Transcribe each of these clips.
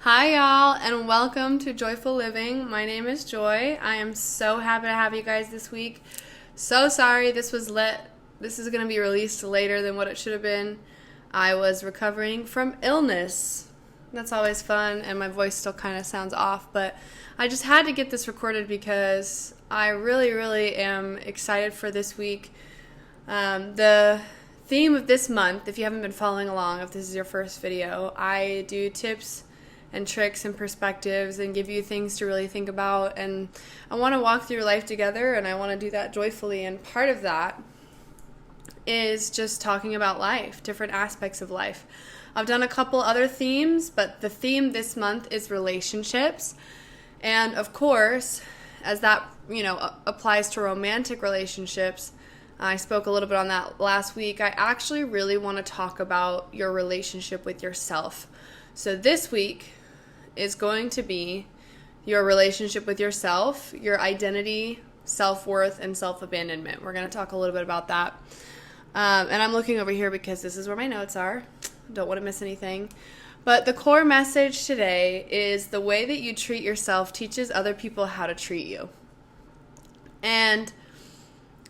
Hi, y'all, and welcome to Joyful Living. My name is Joy. I am so happy to have you guys this week. So sorry this is going to be released later than what it should have been. I was recovering from illness. That's always fun, and my voice still kind of sounds off, but I just had to get this recorded because I really am excited for this week. The theme of this month, if you haven't been following along, if this is your first video, I do tips and tricks and perspectives and give you things to really think about, and I want to walk through your life together, and I want to do that joyfully, and part of that is just talking about life, different aspects of life. I've done a couple other themes, but the theme this month is relationships, and of course, as that applies to romantic relationships, I spoke a little bit on that last week. I actually really want to talk about your relationship with yourself. So this week is going to be your relationship with yourself, your identity, self-worth, and self-abandonment. We're going to talk a little bit about that. And I'm looking over here because this is where my notes are. Don't want to miss anything. But the core message today is the way that you treat yourself teaches other people how to treat you. And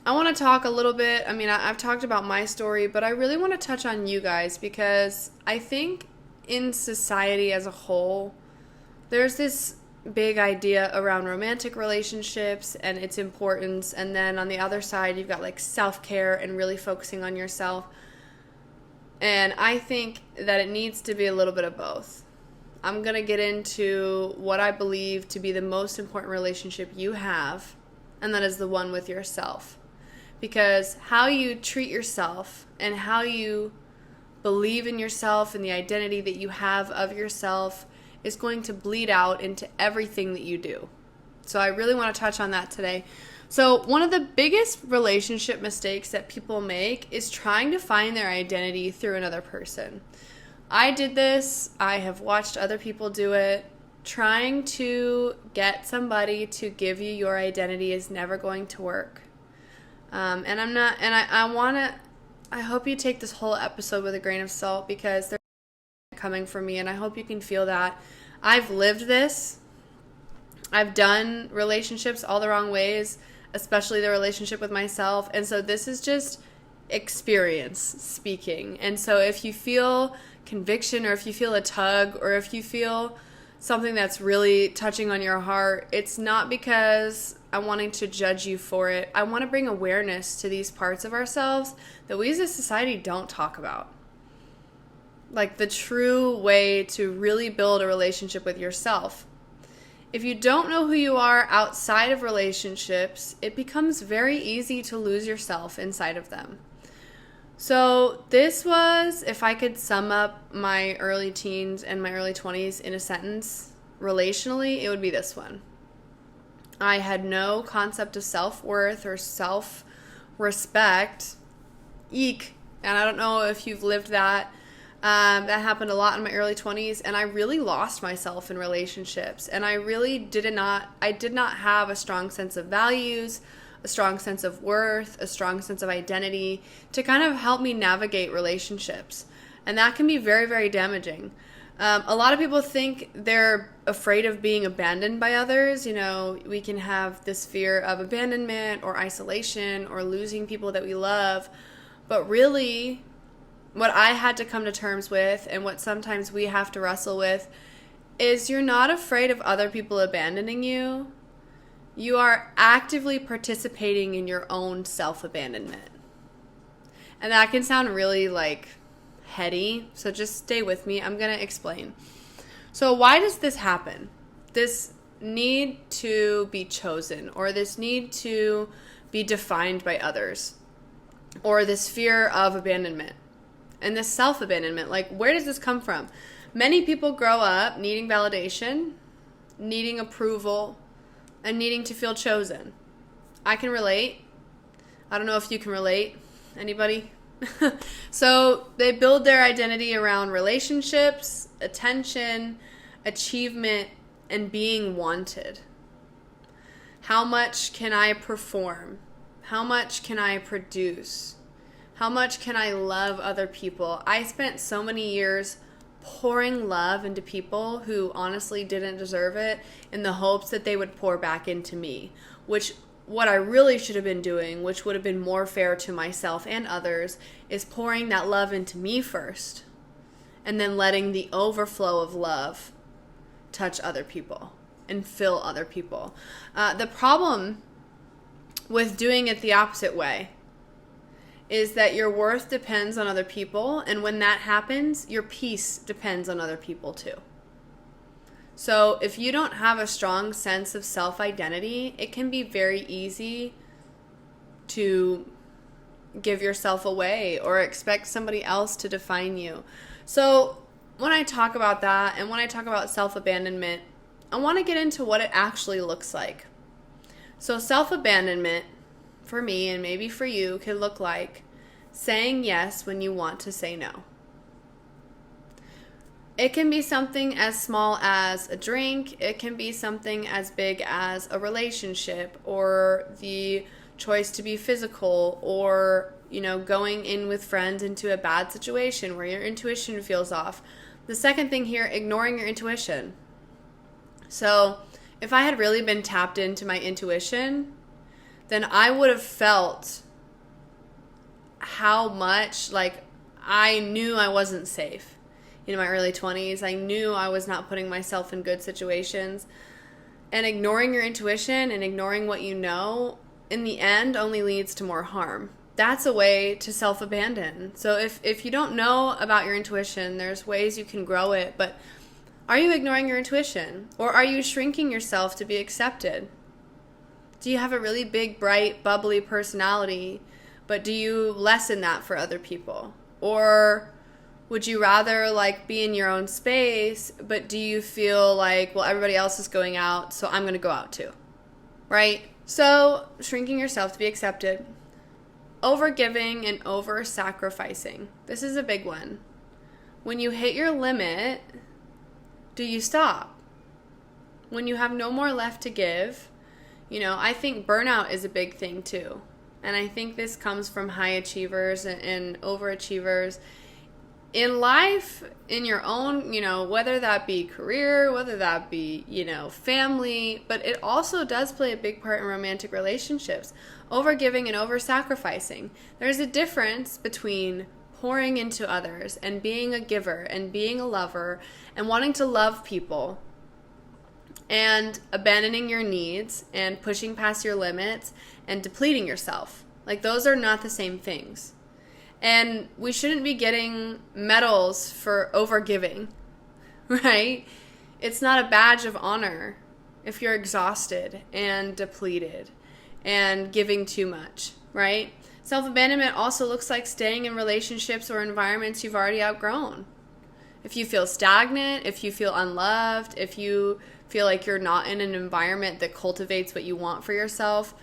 I want to talk a little bit, I've talked about my story, but I really want to touch on you guys because I think in society as a whole, there's this big idea around romantic relationships and its importance, and then on the other side, you've got like self-care and really focusing on yourself. And I think that it needs to be a little bit of both. I'm going to get into what I believe to be the most important relationship you have, and that is the one with yourself. Because how you treat yourself and how you believe in yourself and the identity that you have of yourself is going to bleed out into everything that you do. So I really want to touch on that today. So one of the biggest relationship mistakes that people make is trying to find their identity through another person. I did this. I have watched other people do it. Trying to get somebody to give you your identity is never going to work. I hope you take this whole episode with a grain of salt because they're coming from me, and I hope you can feel that. I've lived this. I've done relationships all the wrong ways, especially the relationship with myself, and so this is just experience speaking. And so if you feel conviction, or if you feel a tug, or if you feel something that's really touching on your heart, it's not because I'm wanting to judge you for it. I want to bring awareness to these parts of ourselves that we as a society don't talk about. Like the true way to really build a relationship with yourself. If you don't know who you are outside of relationships, it becomes very easy to lose yourself inside of them. So this was, if I could sum up my early teens and my early 20s in a sentence, relationally, it would be this one. I had no concept of self-worth or self-respect. Eek. And I don't know if you've lived that. That happened a lot in my early 20s, and I really lost myself in relationships. And I really did not have a strong sense of values, a strong sense of worth, a strong sense of identity to kind of help me navigate relationships. And that can be very, very damaging. A lot of people think they're afraid of being abandoned by others. We can have this fear of abandonment or isolation or losing people that we love. But really, what I had to come to terms with, and what sometimes we have to wrestle with, is you're not afraid of other people abandoning you. You are actively participating in your own self-abandonment. And that can sound really heady, so just stay with me. I'm going to explain. So why does this happen? This need to be chosen, or this need to be defined by others, or this fear of abandonment, and this self-abandonment. Where does this come from? Many people grow up needing validation, needing approval, and needing to feel chosen. I can relate. I don't know if you can relate. Anybody? So they build their identity around relationships, attention, achievement, and being wanted. How much can I perform? How much can I produce? How much can I love other people? I spent so many years pouring love into people who honestly didn't deserve it in the hopes that they would pour back into me, which what I really should have been doing, which would have been more fair to myself and others, is pouring that love into me first and then letting the overflow of love touch other people and fill other people. The problem with doing it the opposite way is that your worth depends on other people, and when that happens, your peace depends on other people too. So if you don't have a strong sense of self-identity, it can be very easy to give yourself away or expect somebody else to define you. So when I talk about that and when I talk about self-abandonment, I want to get into what it actually looks like. So self-abandonment, for me and maybe for you, could look like saying yes when you want to say no. It can be something as small as a drink. It can be something as big as a relationship or the choice to be physical or, going in with friends into a bad situation where your intuition feels off. The second thing here, ignoring your intuition. So if I had really been tapped into my intuition, then I would have felt how much I knew I wasn't safe. In my early 20s, I knew I was not putting myself in good situations. And ignoring your intuition and ignoring what you know, in the end, only leads to more harm. That's a way to self-abandon. So if you don't know about your intuition, there's ways you can grow it. But are you ignoring your intuition? Or are you shrinking yourself to be accepted? Do you have a really big, bright, bubbly personality, but do you lessen that for other people? Or would you rather be in your own space, but do you feel like, well, everybody else is going out, so I'm going to go out too, right? So shrinking yourself to be accepted, overgiving and over-sacrificing. This is a big one. When you hit your limit, do you stop? When you have no more left to give, I think burnout is a big thing too. And I think this comes from high achievers and overachievers. In life, in your own, whether that be career, whether that be, family, but it also does play a big part in romantic relationships. Overgiving and over-sacrificing. There's a difference between pouring into others and being a giver and being a lover and wanting to love people and abandoning your needs and pushing past your limits and depleting yourself. Those are not the same things. And we shouldn't be getting medals for overgiving, right? It's not a badge of honor if you're exhausted and depleted and giving too much, right? Self-abandonment also looks like staying in relationships or environments you've already outgrown. If you feel stagnant, if you feel unloved, if you feel like you're not in an environment that cultivates what you want for yourself,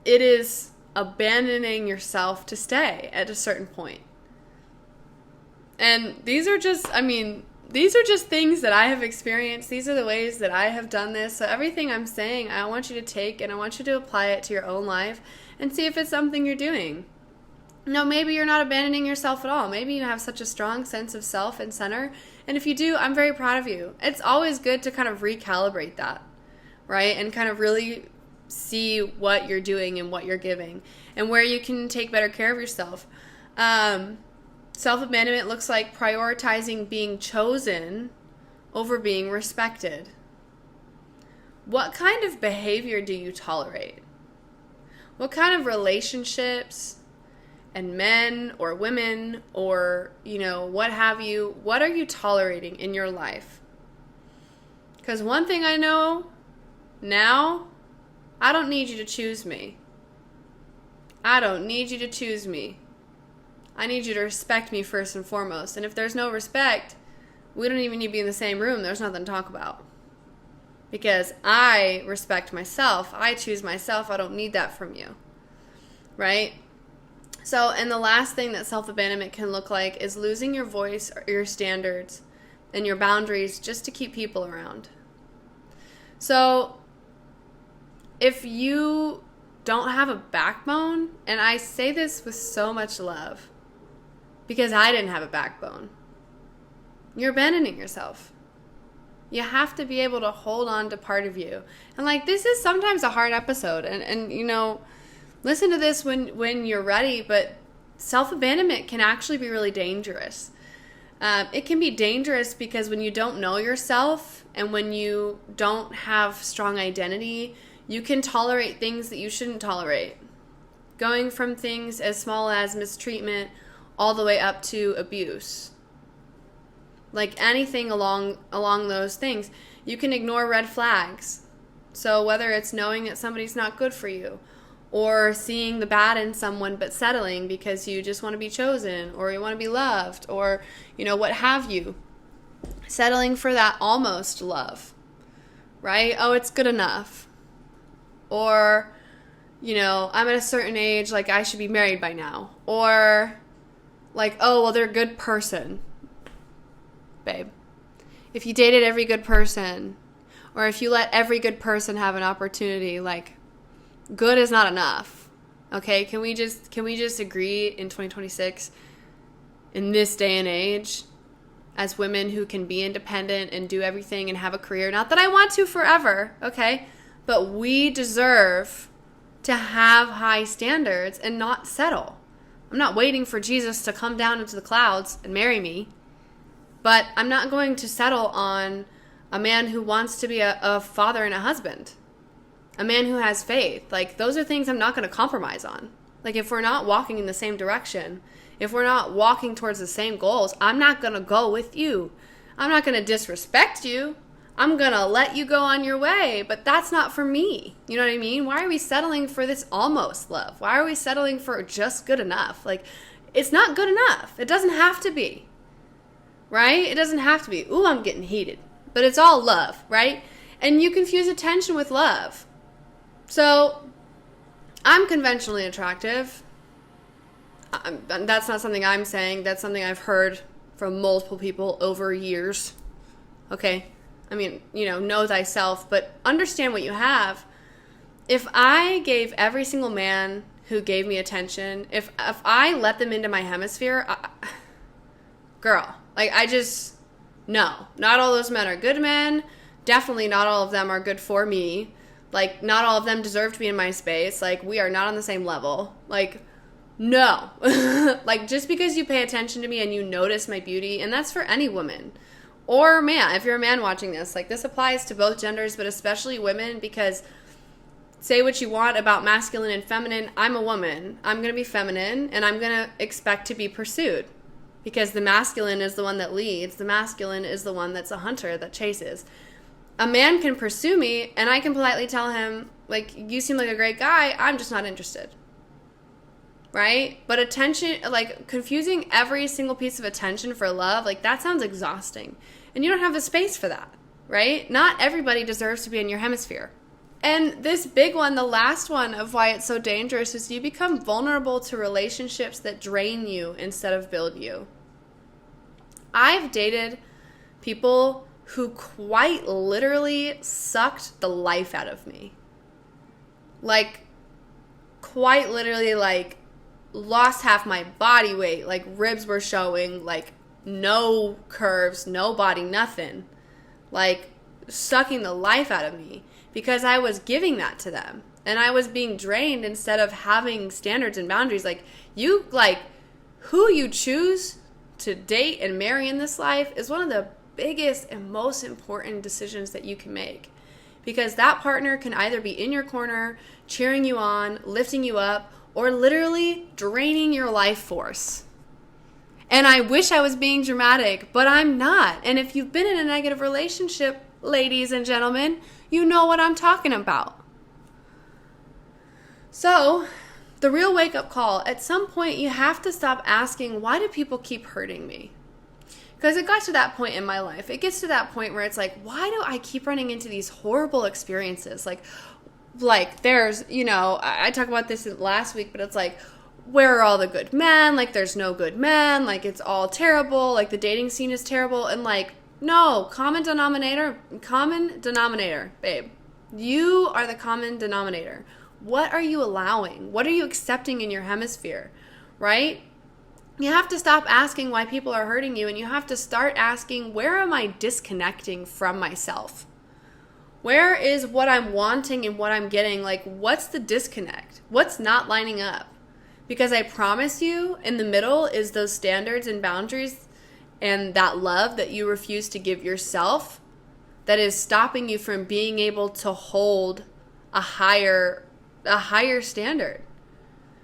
it is abandoning yourself to stay at a certain point. And these are just things that I have experienced. These are the ways that I have done this. So everything I'm saying, I want you to take and I want you to apply it to your own life and see if it's something you're doing. Maybe you're not abandoning yourself at all. Maybe you have such a strong sense of self and center. And if you do, I'm very proud of you. It's always good to kind of recalibrate that, right? And kind of really see what you're doing and what you're giving and where you can take better care of yourself. Self-abandonment looks like prioritizing being chosen over being respected. What kind of behavior do you tolerate? What kind of relationships and men or women or, what have you, what are you tolerating in your life? Because one thing I know now, I don't need you to choose me. I don't need you to choose me. I need you to respect me first and foremost. And if there's no respect, we don't even need to be in the same room. There's nothing to talk about. Because I respect myself. I choose myself. I don't need that from you. Right? So, and the last thing that self-abandonment can look like is losing your voice or your standards and your boundaries just to keep people around. So, if you don't have a backbone, and I say this with so much love, because I didn't have a backbone. You're abandoning yourself. You have to be able to hold on to part of you. And like, this is sometimes a hard episode. And you know, listen to this when you're ready, but self-abandonment can actually be really dangerous. It can be dangerous because when you don't know yourself and when you don't have strong identity, you can tolerate things that you shouldn't tolerate. Going from things as small as mistreatment all the way up to abuse. Like anything along those things. You can ignore red flags. So whether it's knowing that somebody's not good for you, or seeing the bad in someone but settling because you just want to be chosen, or you want to be loved, or, you know, what have you. Settling for that almost love, right? Oh, it's good enough. Or, you know, I'm at a certain age, like I should be married by now. Or, like, oh, well, they're a good person. Babe, if you dated every good person, or if you let every good person have an opportunity, like, good is not enough. Okay, can we just agree in 2026, in this day and age, as women who can be independent and do everything and have a career, not that I want to forever, okay, but we deserve to have high standards and not settle. I'm not waiting for Jesus to come down into the clouds and marry me, but I'm not going to settle on a man who wants to be a father and a husband. A man who has faith. Like, those are things I'm not going to compromise on. Like, if we're not walking in the same direction, if we're not walking towards the same goals, I'm not going to go with you. I'm not going to disrespect you. I'm going to let you go on your way, but that's not for me. You know what I mean? Why are we settling for this almost love? Why are we settling for just good enough? Like, it's not good enough. It doesn't have to be. Right? It doesn't have to be. Ooh, I'm getting heated. But it's all love, right? And you confuse attention with love. So, I'm conventionally attractive. That's not something I'm saying. That's something I've heard from multiple people over years. Okay? I mean, you know thyself, but understand what you have. If I gave every single man who gave me attention, if I let them into my hemisphere, girl, like, no. Not all those men are good men. Definitely not all of them are good for me. Like, not all of them deserve to be in my space. Like, we are not on the same level. Like, no. Like, just because you pay attention to me and you notice my beauty, and that's for any woman or man, if you're a man watching this, like, this applies to both genders, but especially women, because say what you want about masculine and feminine. I'm a woman. I'm going to be feminine, and I'm going to expect to be pursued, because the masculine is the one that leads. The masculine is the one that's a hunter that chases. A man can pursue me, and I can politely tell him, like, you seem like a great guy, I'm just not interested. Right? But attention, like, confusing every single piece of attention for love, like, that sounds exhausting. And you don't have the space for that, right? Not everybody deserves to be in your hemisphere. And this big one, the last one of why it's so dangerous, is you become vulnerable to relationships that drain you instead of build you. I've dated people who quite literally sucked the life out of me. Like, quite literally, like, lost half my body weight. Like, ribs were showing, like, no curves, no body, nothing. Like, sucking the life out of me because I was giving that to them. And I was being drained instead of having standards and boundaries. Like, who you choose to date and marry in this life is one of the biggest and most important decisions that you can make, because that partner can either be in your corner, cheering you on, lifting you up, or literally draining your life force. And I wish I was being dramatic, but I'm not. And if you've been in a negative relationship, ladies and gentlemen, you know what I'm talking about. So, the real wake-up call, at some point you have to stop asking, why do people keep hurting me? Because it got to that point in my life. It gets to that point where it's like, why do I keep running into these horrible experiences? Like there's, I talked about this last week, but it's like, where are all the good men? Like, there's no good men. Like, it's all terrible. Like, the dating scene is terrible. And like, no, common denominator, babe. You are the common denominator. What are you allowing? What are you accepting in your hemisphere, right? You have to stop asking why people are hurting you, and you have to start asking, where am I disconnecting from myself? Where is what I'm wanting and what I'm getting? Like, what's the disconnect? What's not lining up? Because I promise you, in the middle is those standards and boundaries and that love that you refuse to give yourself that is stopping you from being able to hold a higher standard,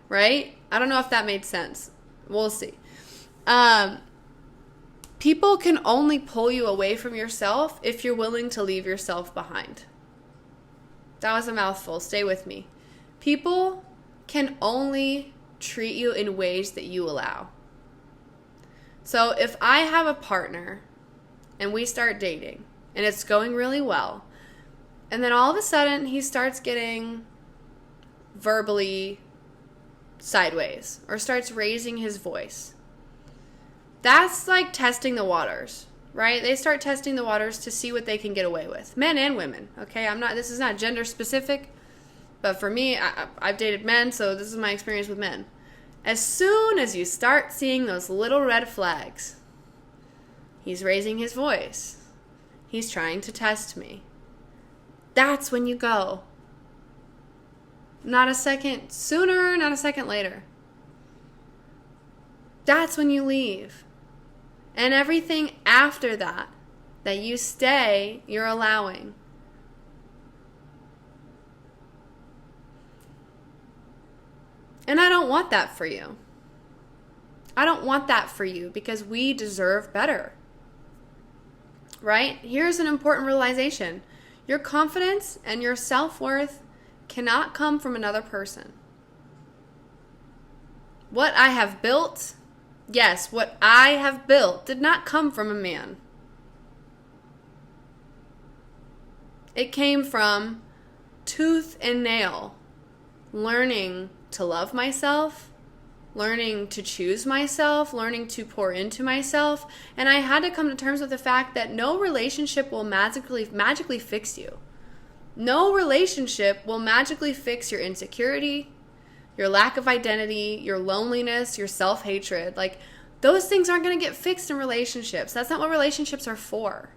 right? I don't know if that made sense. We'll see. People can only pull you away from yourself if you're willing to leave yourself behind. That was a mouthful. Stay with me. People can only treat you in ways that you allow. So if I have a partner and we start dating and it's going really well, and then all of a sudden he starts getting verbally sideways or starts raising his voice, that's like testing the waters, right? They start testing the waters to see what they can get away with, men and women. Okay, this is not gender specific, but for me, I've dated men, so this is my experience with men. As soon as you start seeing those little red flags, he's raising his voice, he's trying to test me, that's when you go. Not a second sooner, not a second later. That's when you leave. And everything after that you stay, you're allowing. And I don't want that for you. I don't want that for you because we deserve better. Right? Here's an important realization. Your confidence and your self-worth cannot come from another person. What I have built, yes, what I have built did not come from a man. It came from tooth and nail, learning to love myself, learning to choose myself, learning to pour into myself. And I had to come to terms with the fact that no relationship will magically fix you. No relationship will magically fix your insecurity, your lack of identity, your loneliness, your self-hatred. Like, those things aren't going to get fixed in relationships. That's not what relationships are for,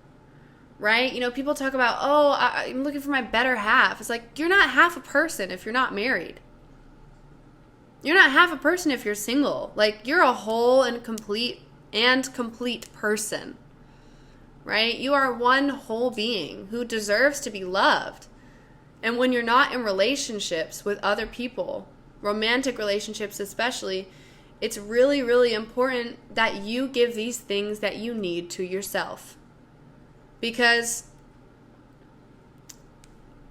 right? You know, people talk about, I'm looking for my better half. It's like, you're not half a person if you're not married. You're not half a person if you're single. Like, you're a whole and complete person, right? You are one whole being who deserves to be loved. And when you're not in relationships with other people, romantic relationships especially, it's really, really important that you give these things that you need to yourself. Because,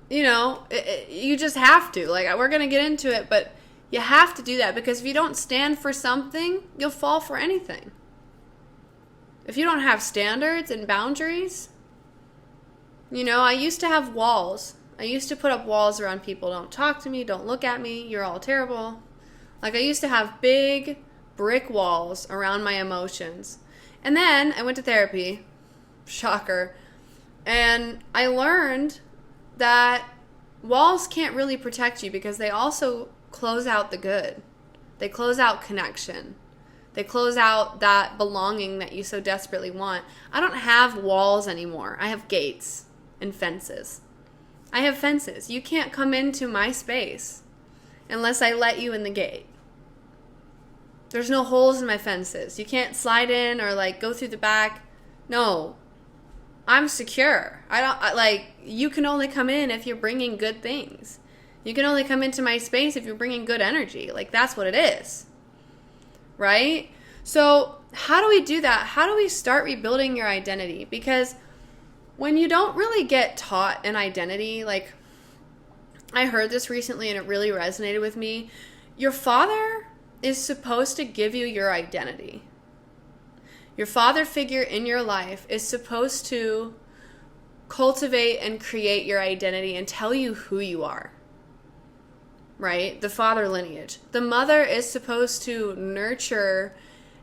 you know, you just have to. Like, we're going to get into it, but you have to do that, because if you don't stand for something, you'll fall for anything. If you don't have standards and boundaries, you know, I used to have walls. I used to put up walls around people. Don't talk to me. Don't look at me. You're all terrible. Like, I used to have big brick walls around my emotions. And then I went to therapy. Shocker. And I learned that walls can't really protect you, because they also close out the good. They close out connection. They close out that belonging that you so desperately want. I don't have walls anymore. I have gates and fences. I have fences. You can't come into my space unless I let you in the gate. There's no holes in my fences. You can't slide in or like go through the back. No. I'm secure. You can only come in if you're bringing good things. You can only come into my space if you're bringing good energy. Like, that's what it is. Right? So how do we do that? How do we start rebuilding your identity? Because when you don't really get taught an identity, like, I heard this recently and it really resonated with me. Your father is supposed to give you your identity. Your father figure in your life is supposed to cultivate and create your identity and tell you who you are. Right? The father lineage. The mother is supposed to nurture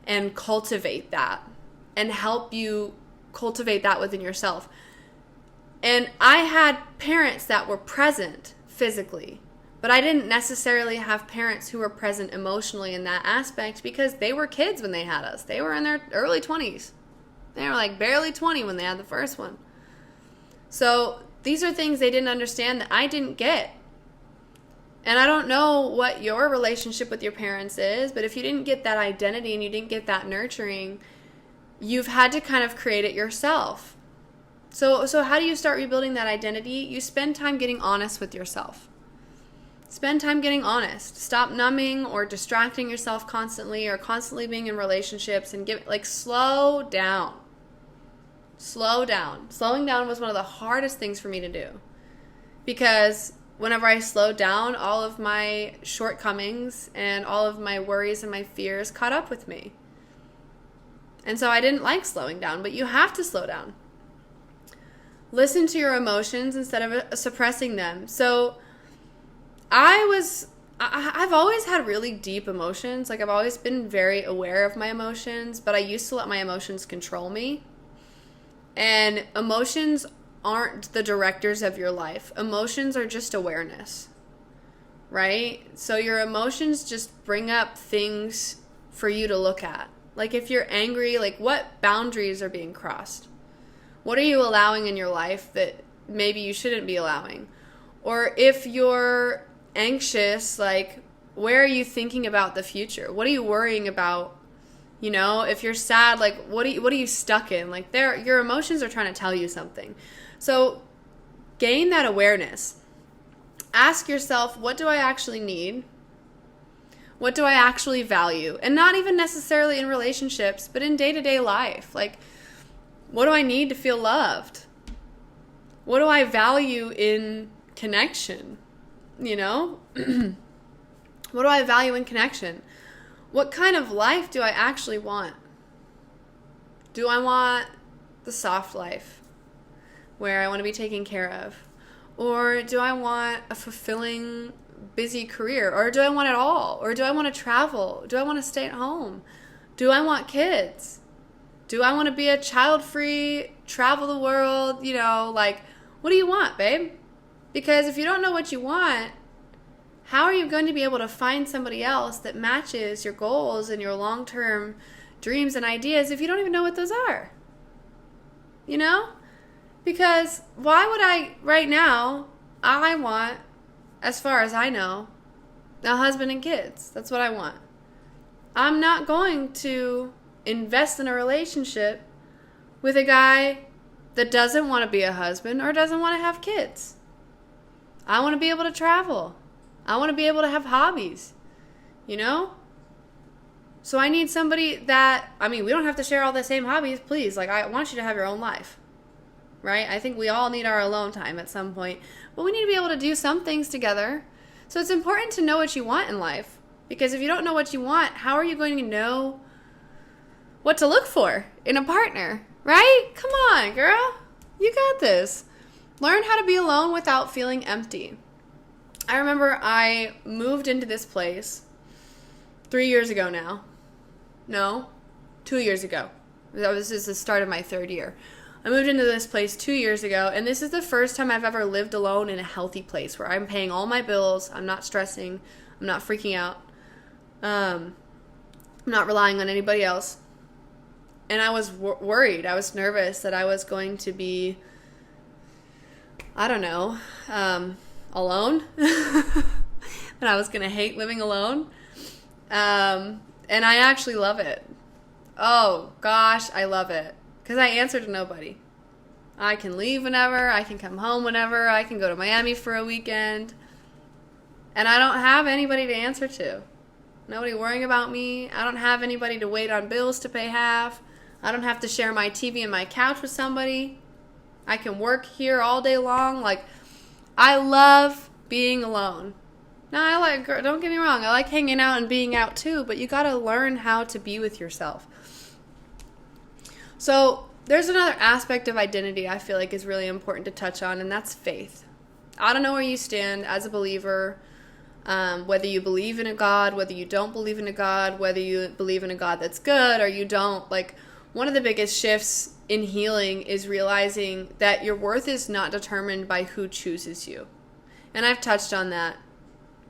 and cultivate that and help you cultivate that within yourself. And I had parents that were present physically, But I didn't necessarily have parents who were present emotionally in that aspect because they were kids when they had us. They were in their early 20s. They were like barely 20 when they had the first one. So these are things they didn't understand that I didn't get. And I don't know what your relationship with your parents is, but if you didn't get that identity and you didn't get that nurturing, you've had to kind of create it yourself. So how do you start rebuilding that identity? You spend time getting honest with yourself. Spend time getting honest. Stop numbing or distracting yourself constantly or constantly being in relationships and slow down. Slow down. Slowing down was one of the hardest things for me to do because whenever I slowed down, all of my shortcomings and all of my worries and my fears caught up with me. And so I didn't like slowing down, but you have to slow down. Listen to your emotions instead of suppressing them. So I've always had really deep emotions. Like I've always been very aware of my emotions, but I used to let my emotions control me. And emotions aren't the directors of your life. Emotions are just awareness, right? So your emotions just bring up things for you to look at. Like if you're angry, like what boundaries are being crossed? What are you allowing in your life that maybe you shouldn't be allowing? Or if you're anxious, like where are you thinking about the future? What are you worrying about? You know, if you're sad, like what are you stuck in? Like your emotions are trying to tell you something. So gain that awareness. Ask yourself, what do I actually need? What do I actually value? And not even necessarily in relationships, but in day-to-day life. Like, what do I need to feel loved? What do I value in connection? You know? What do I value in connection? What kind of life do I actually want? Do I want the soft life where I want to be taken care of? Or do I want a fulfilling, busy career? Or do I want it all? Or do I want to travel? Do I want to stay at home? Do I want kids? Do I want to be a child-free, travel the world? You know, like, what do you want, babe? Because if you don't know what you want, how are you going to be able to find somebody else that matches your goals and your long-term dreams and ideas if you don't even know what those are? You know? Because why would right now, I want, as far as I know, a husband and kids. That's what I want. I'm not going to invest in a relationship with a guy that doesn't want to be a husband or doesn't want to have kids. I want to be able to travel. I want to be able to have hobbies, you know? So I need somebody that, we don't have to share all the same hobbies, please. Like, I want you to have your own life, right? I think we all need our alone time at some point. But we need to be able to do some things together. So it's important to know what you want in life. Because if you don't know what you want, how are you going to know what to look for in a partner, right? Come on, girl. You got this. Learn how to be alone without feeling empty. I remember I moved into this place 3 years ago now. No, 2 years ago. This is the start of my third year. I moved into this place 2 years ago, and this is the first time I've ever lived alone in a healthy place where I'm paying all my bills, I'm not stressing, I'm not freaking out, I'm not relying on anybody else. And I was worried, I was nervous that I was going to be, alone, and I was going to hate living alone, and I actually love it. Oh, gosh, I love it. Because I answer to nobody. I can leave whenever. I can come home whenever. I can go to Miami for a weekend. And I don't have anybody to answer to. Nobody worrying about me. I don't have anybody to wait on bills to pay half. I don't have to share my TV and my couch with somebody. I can work here all day long. Like, I love being alone. Now, don't get me wrong. I like hanging out and being out too. But you got to learn how to be with yourself. So there's another aspect of identity I feel like is really important to touch on, and that's faith. I don't know where you stand as a believer, whether you believe in a God, whether you don't believe in a God, whether you believe in a God that's good or you don't. Like, one of the biggest shifts in healing is realizing that your worth is not determined by who chooses you. And I've touched on that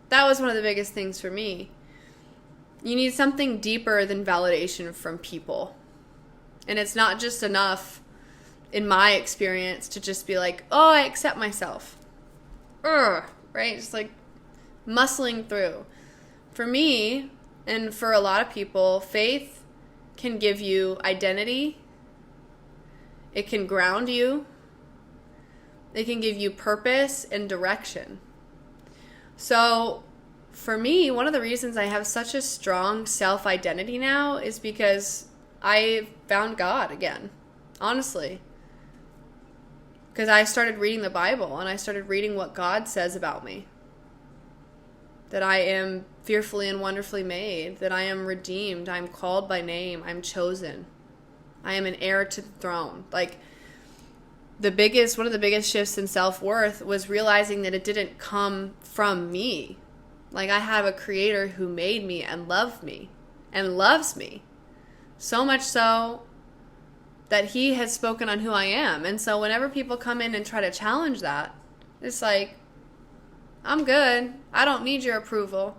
that was one of the biggest things for me. You need something deeper than validation from people. And it's not just enough, in my experience, to just be like, oh, I accept myself. Right? Just like muscling through. For me, and for a lot of people, faith can give you identity. It can ground you. It can give you purpose and direction. So, for me, one of the reasons I have such a strong self-identity now is because I found God again, honestly. Because I started reading the Bible and I started reading what God says about me. That I am fearfully and wonderfully made, that I am redeemed, I'm called by name, I'm chosen. I am an heir to the throne. Like, one of the biggest shifts in self-worth was realizing that it didn't come from me. Like, I have a creator who made me and loved me and loves me. So much so that he has spoken on who I am. And so whenever people come in and try to challenge that, it's like, I'm good. I don't need your approval.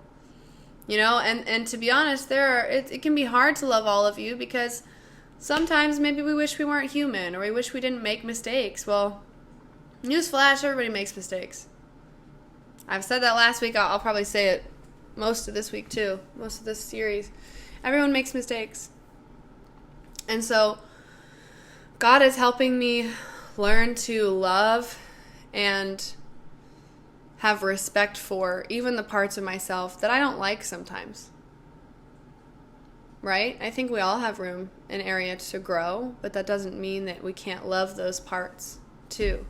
You know, and to be honest, it can be hard to love all of you because sometimes maybe we wish we weren't human or we wish we didn't make mistakes. Well, newsflash, everybody makes mistakes. I've said that last week. I'll probably say it most of this week too. Most of this series. Everyone makes mistakes. And so God is helping me learn to love and have respect for even the parts of myself that I don't like sometimes. Right? I think we all have room and area to grow, but that doesn't mean that we can't love those parts too.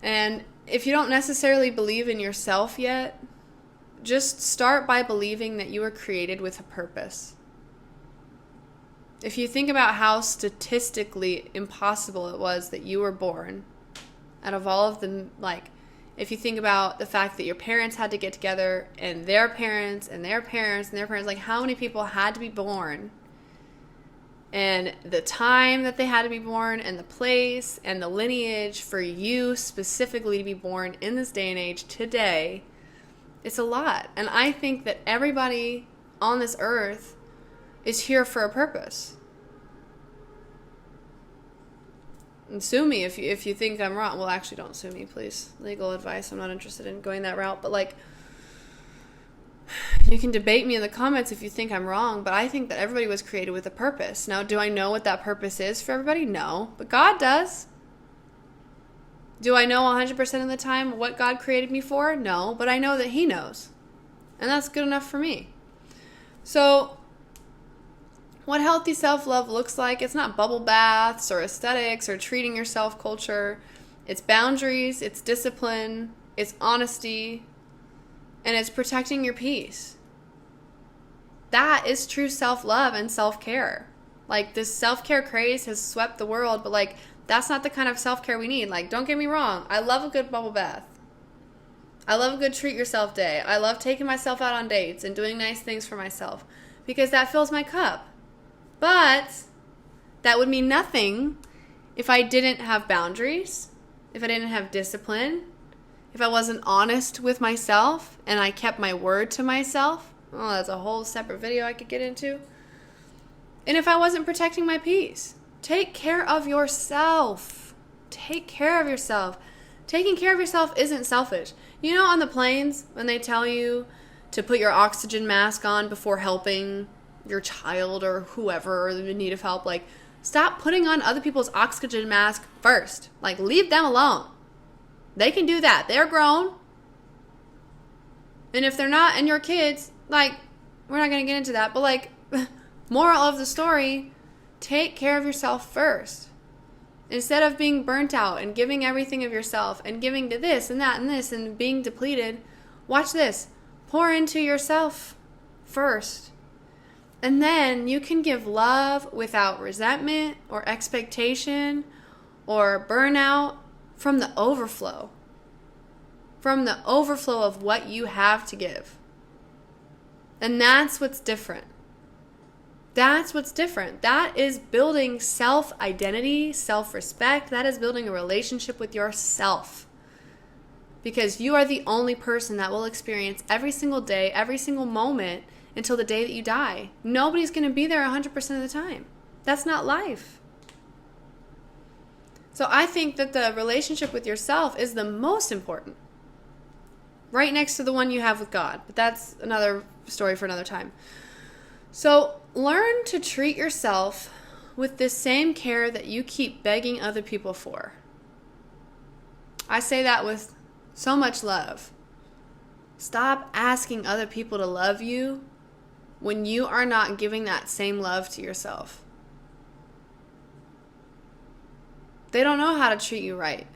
And if you don't necessarily believe in yourself yet, just start by believing that you were created with a purpose. If you think about how statistically impossible it was that you were born, out of all of them, like, if you think about the fact that your parents had to get together and their parents and their parents and their parents, like how many people had to be born and the time that they had to be born and the place and the lineage for you specifically to be born in this day and age today, it's a lot. And I think that everybody on this earth is here for a purpose. And sue me if you think I'm wrong. Well, actually, don't sue me, please. Legal advice. I'm not interested in going that route. But, like, you can debate me in the comments if you think I'm wrong. But I think that everybody was created with a purpose. Now, do I know what that purpose is for everybody? No. But God does. Do I know 100% of the time what God created me for? No. But I know that He knows. And that's good enough for me. So what healthy self-love looks like, it's not bubble baths or aesthetics or treating yourself culture. It's boundaries, it's discipline, it's honesty, and it's protecting your peace. That is true self-love and self-care. Like, this self-care craze has swept the world, but, like, that's not the kind of self-care we need. Like, don't get me wrong. I love a good bubble bath. I love a good treat yourself day. I love taking myself out on dates and doing nice things for myself because that fills my cup. But that would mean nothing if I didn't have boundaries, if I didn't have discipline, if I wasn't honest with myself and I kept my word to myself. Oh, that's a whole separate video I could get into. And if I wasn't protecting my peace. Take care of yourself. Take care of yourself. Taking care of yourself isn't selfish. You know, on the planes, when they tell you to put your oxygen mask on before helping your child or whoever in need of help, like, stop putting on other people's oxygen mask first. Like, leave them alone. They can do that. They're grown. And if they're not, and your kids, like, we're not going to get into that, but, like, moral of the story, take care of yourself first. Instead of being burnt out and giving everything of yourself and giving to this and that and this and being depleted, watch this. Pour into yourself first. And then you can give love without resentment or expectation or burnout from the overflow. From the overflow of what you have to give. And that's what's different. That's what's different. That is building self-identity, self-respect. That is building a relationship with yourself. because you are the only person that will experience every single day, every single moment until the day that you die. Nobody's going to be there 100% of the time. That's not life. So I think that the relationship with yourself is the most important, right next to the one you have with God. But that's another story for another time. So learn to treat yourself with the same care that you keep begging other people for. I say that with so much love. Stop asking other people to love you when you are not giving that same love to yourself. They don't know how to treat you right.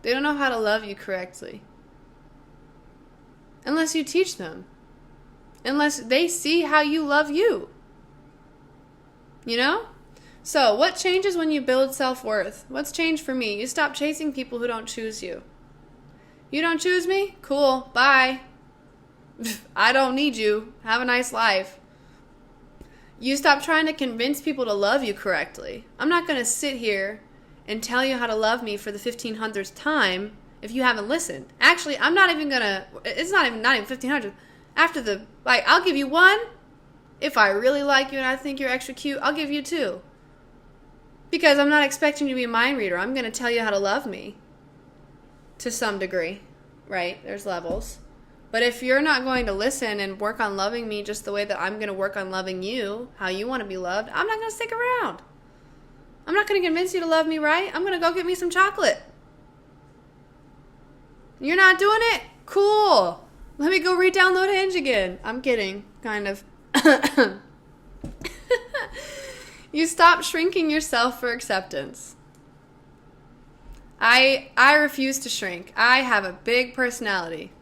They don't know how to love you correctly. Unless you teach them. Unless they see how you love you. You know? So, what changes when you build self-worth? What's changed for me? You stop chasing people who don't choose you. You don't choose me? Cool. Bye. I don't need you. Have a nice life. You stop trying to convince people to love you correctly. I'm not going to sit here and tell you how to love me for the 1500th time if you haven't listened. Actually, I'm not even going to, it's not even 1500th. After the, I'll give you one. If I really like you and I think you're extra cute, I'll give you two. Because I'm not expecting you to be a mind reader. I'm going to tell you how to love me. To some degree, right? There's levels. But if you're not going to listen and work on loving me just the way that I'm going to work on loving you, how you want to be loved, I'm not going to stick around. I'm not going to convince you to love me right. I'm going to go get me some chocolate. You're not doing it? Cool. Let me go re-download Hinge again. I'm kidding, kind of. You stop shrinking yourself for acceptance. I refuse to shrink. I have a big personality.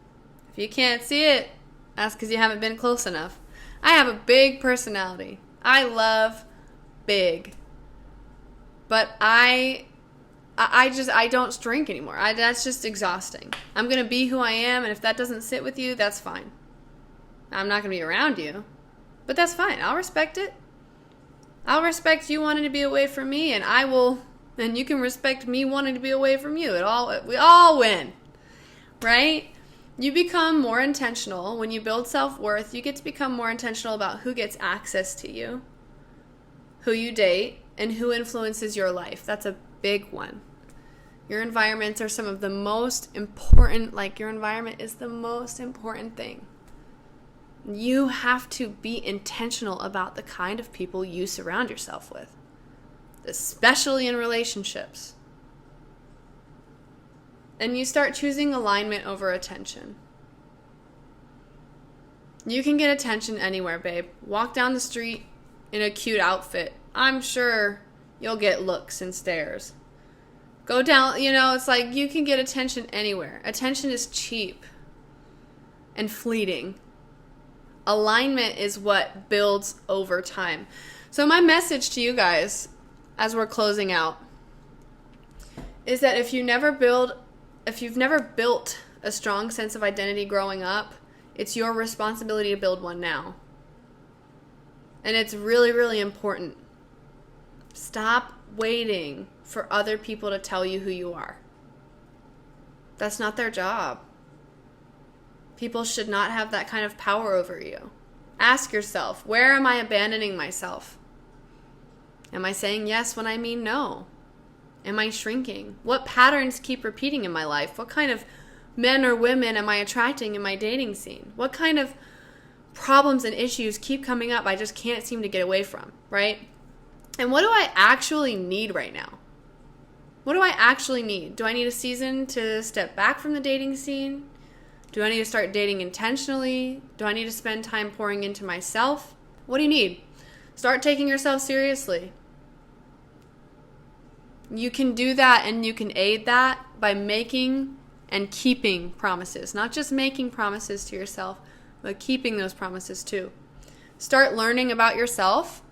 If you can't see it, that's because you haven't been close enough. I have a big personality. I love big. But I don't shrink anymore. That's just exhausting. I'm going to be who I am, and if that doesn't sit with you, that's fine. I'm not going to be around you. But that's fine. I'll respect it. I'll respect you wanting to be away from me, and and you can respect me wanting to be away from you. We all win. Right? You become more intentional. When you build self-worth, you get to become more intentional about who gets access to you, who you date, and who influences your life. That's a big one. Your environments are some of the most important, your environment is the most important thing. You have to be intentional about the kind of people you surround yourself with, especially in relationships. And you start choosing alignment over attention. You can get attention anywhere, babe. Walk down the street in a cute outfit. I'm sure you'll get looks and stares. Go down, it's like you can get attention anywhere. Attention is cheap and fleeting. Alignment is what builds over time. So my message to you guys as we're closing out is that if you've never built a strong sense of identity growing up, it's your responsibility to build one now. And it's really, really important. Stop waiting for other people to tell you who you are. That's not their job. People should not have that kind of power over you. Ask yourself, where am I abandoning myself? Am I saying yes when I mean no? Am I shrinking? What patterns keep repeating in my life? What kind of men or women am I attracting in my dating scene? What kind of problems and issues keep coming up I just can't seem to get away from, right? And what do I actually need right now? What do I actually need? Do I need a season to step back from the dating scene? Do I need to start dating intentionally? Do I need to spend time pouring into myself? What do you need? Start taking yourself seriously. You can do that, and you can aid that by making and keeping promises. Not just making promises to yourself, but keeping those promises too. Start learning about yourself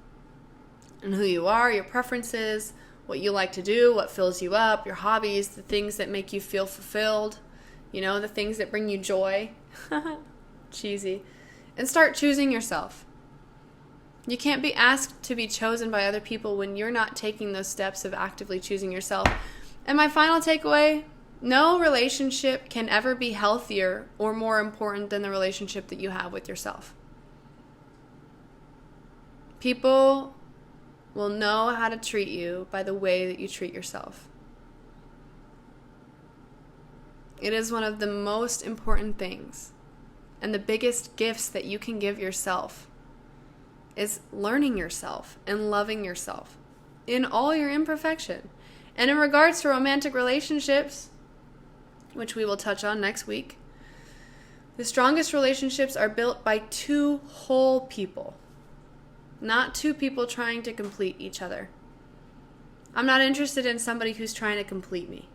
and who you are, your preferences, what you like to do, what fills you up, your hobbies, the things that make you feel fulfilled, the things that bring you joy. Cheesy. And start choosing yourself. You can't be asked to be chosen by other people when you're not taking those steps of actively choosing yourself. And my final takeaway No relationship can ever be healthier or more important than the relationship that you have with yourself. People will know how to treat you by the way that you treat yourself. It is one of the most important things and the biggest gifts that you can give yourself is learning yourself and loving yourself in all your imperfection. And in regards to romantic relationships, which we will touch on next week, the strongest relationships are built by two whole people, not two people trying to complete each other. I'm not interested in somebody who's trying to complete me.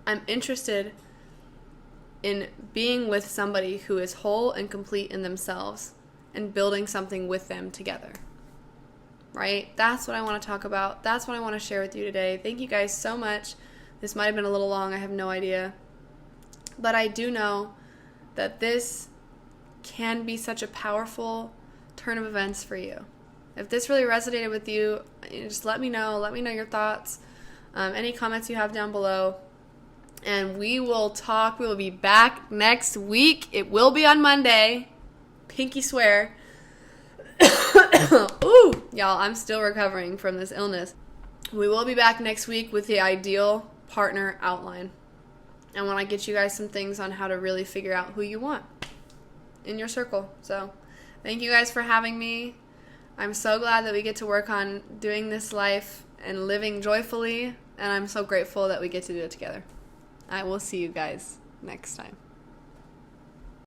I'm interested in being with somebody who is whole and complete in themselves and building something with them together. Right? That's what I want to talk about. That's what I want to share with you today. Thank you guys so much. This might have been a little long. I have no idea. But I do know that this can be such a powerful turn of events for you. If this really resonated with you, just let me know. Let me know your thoughts. Any comments you have down below. And we will talk. We will be back next week. It will be on Monday. Pinky swear. Ooh, y'all, I'm still recovering from this illness. We will be back next week with the ideal partner outline. I want to get you guys some things on how to really figure out who you want in your circle. So thank you guys for having me. I'm so glad that we get to work on doing this life and living joyfully. And I'm so grateful that we get to do it together. I will see you guys next time.